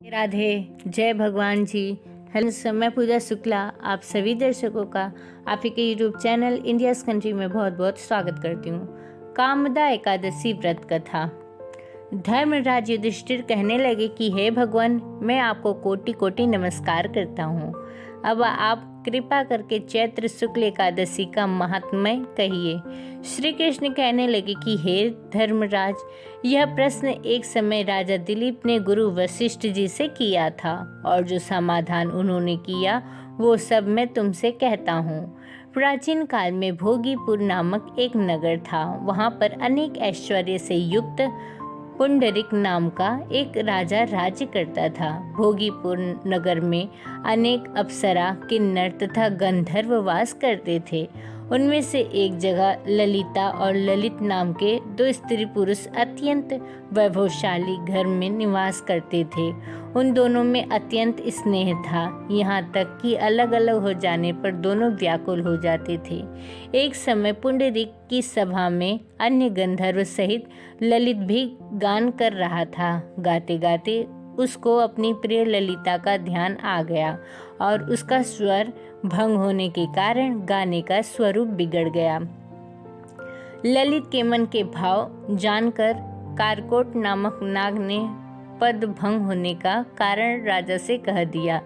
राधे, जय भगवान जी। हेलो, मैं पूजा शुक्ला आप सभी दर्शकों का आप ही के यूट्यूब चैनल इंडियाज़ कंट्री में बहुत बहुत स्वागत करती हूँ। कामदा एकादशी व्रत कथा। धर्मराज युधिष्ठिर कहने लगे कि हे भगवान, मैं आपको कोटि कोटि नमस्कार करता हूँ। अब आप कृपा करके चैत्र शुक्ल एकादशी का महात्म्य कहिए। श्री कृष्ण कहने लगे कि हे धर्मराज, यह प्रश्न एक समय राजा दिलीप ने गुरु वशिष्ठ जी से किया था और जो समाधान उन्होंने किया वो सब मैं तुमसे कहता हूँ। प्राचीन काल में भोगीपुर नामक एक नगर था। वहाँ पर अनेक ऐश्वर्य से युक्त पुंडरिक नाम का एक राजा राज्य करता था। भोगीपुर नगर में अनेक अप्सरा, किन्नर तथा गंधर्व वास करते थे। उनमें से एक जगह ललिता और ललित नाम के दो स्त्री पुरुष अत्यंत वैभवशाली घर में निवास करते थे। उन दोनों में अत्यंत स्नेह था, यहाँ तक कि अलग अलग हो जाने पर दोनों व्याकुल हो जाते थे। एक समय पुंडरीक की सभा में अन्य गंधर्व सहित ललित भी गान कर रहा था। गाते गाते उसको अपनी प्रिय ललिता का ध्यान आ गया और उसका स्वर भंग होने के कारण गाने का स्वरूप बिगड़ गया। ललित के मन के भाव जानकर कारकोट नामक नाग ने पद भंग होने का कारण राजा से कह दिया।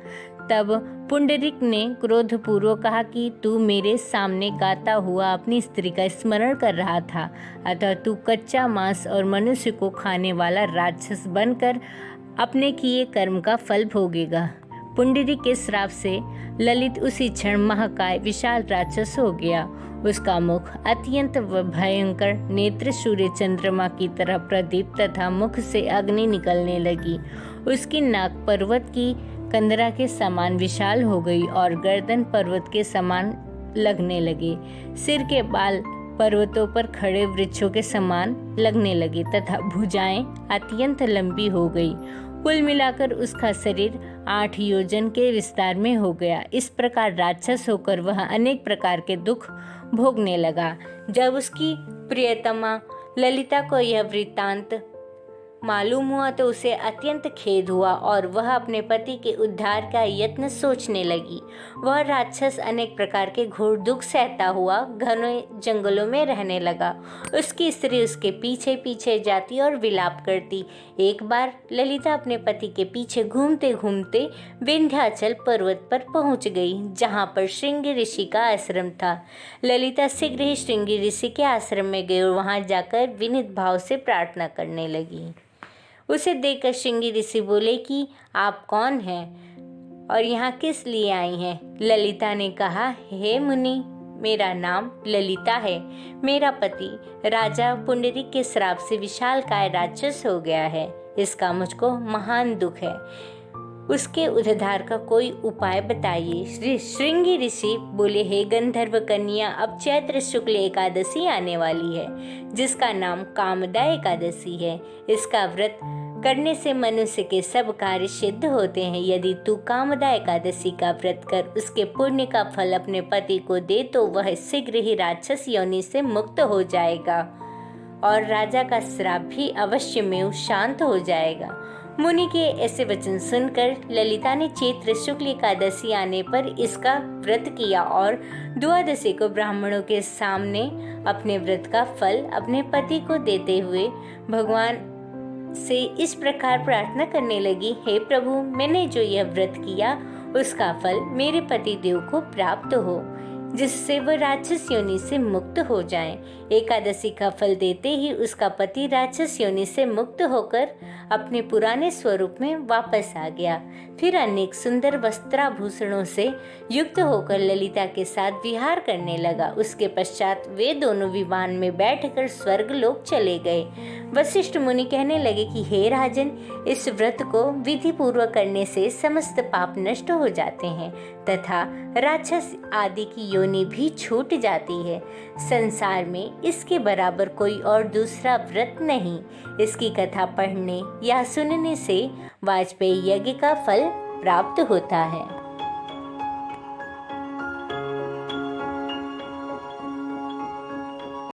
तब पुंडरीक ने क्रोधपूर्वक कहा कि तू मेरे सामने गाता हुआ अपनी स्त्री का स्मरण कर रहा था, अतः तू कच्चा मांस और मनुष्य को खाने वाला राक्षस बनकर अपने किए कर्म का फल भोगेगा। पुंडरीक के श्राप से ललित उसी क्षण महाकाय विशाल राक्षस हो गया। उसका मुख अत्यंत भयंकर, नेत्र सूर्य चंद्रमा की तरह प्रदीप तथा मुख से अग्नि निकलने लगी। उसकी नाक पर्वत की कंदरा के समान विशाल हो गई और गर्दन पर्वत के समान लगने लगे। सिर के बाल पर्वतों पर खड़े वृक्षों के समान लगने लगे तथा भुजाएं अत्यंत लंबी हो गई। कुल मिलाकर उसका शरीर 8 योजन के विस्तार में हो गया। इस प्रकार राक्षस होकर वह अनेक प्रकार के दुख भोगने लगा। जब उसकी प्रियतमा ललिता को यह वृत्तांत मालूम हुआ तो उसे अत्यंत खेद हुआ और वह अपने पति के उद्धार का यत्न सोचने लगी। वह राक्षस अनेक प्रकार के घोर दुख सहता हुआ घने जंगलों में रहने लगा। उसकी स्त्री उसके पीछे पीछे जाती और विलाप करती। एक बार ललिता अपने पति के पीछे घूमते घूमते विंध्याचल पर्वत पर पहुंच गई, जहां पर श्रृंगी ऋषि का आश्रम था। ललिता शीघ्र ही श्रृंगी ऋषि के आश्रम में गई और वहां जाकर विनीत भाव से प्रार्थना करने लगी। उसे देखकर श्रृंगी ऋषि बोले कि आप कौन हैं और यहाँ किस लिए आई हैं? ललिता ने कहा, हे मुनि, मेरा नाम ललिता है। मेरा पति राजा पुंडरीक के श्राप से विशालकाय राक्षस हो गया है। इसका मुझको महान दुख है। उसके उद्धार का कोई उपाय बताइए। श्रृंगी ऋषि बोले, हे गंधर्व कन्या, अब चैत्र शुक्ल एकादशी आने वाली है, जिसका नाम कामदा एकादशी है। इसका व्रत करने से मनुष्य के सब कार्य सिद्ध होते हैं। यदि तू कामदा एकादशी का व्रत कर उसके पुण्य का फल अपने पति को दे तो वह शीघ्र ही राक्षस योनि से मुक्त हो जाएगा और राजा का श्राप भी अवश्य में शांत हो जाएगा। मुनि के ऐसे वचन सुनकर ललिता ने चैत्र शुक्ल एकादशी आने पर इसका व्रत किया और द्वादशी को ब्राह्मणों के सामने अपने व्रत का फल अपने पति को देते हुए भगवान से इस प्रकार प्रार्थना करने लगी, हे प्रभु, मैंने जो यह व्रत किया उसका फल मेरे पति देव को प्राप्त हो, जिससे वह राक्षस योनि से मुक्त हो जाएं। एकादशी का फल देते ही उसका पति राक्षस योनि से मुक्त होकर अपने पुराने स्वरूप में वापस आ गया। फिर अनेक सुंदर वस्त्राभूषणों से युक्त होकर ललिता के साथ विहार करने लगा। उसके पश्चात वे दोनों विमान में बैठकर स्वर्ग लोक चले गए। वशिष्ठ मुनि कहने लगे कि हे राजन, इस व्रत को विधि पूर्वक करने से समस्त पाप नष्ट हो जाते हैं तथा राक्षस आदि की योनि भी छूट जाती है। संसार में इसके बराबर कोई और दूसरा व्रत नहीं। इसकी कथा पढ़ने या सुनने से वाजपेयी यज्ञ का फल प्राप्त होता है।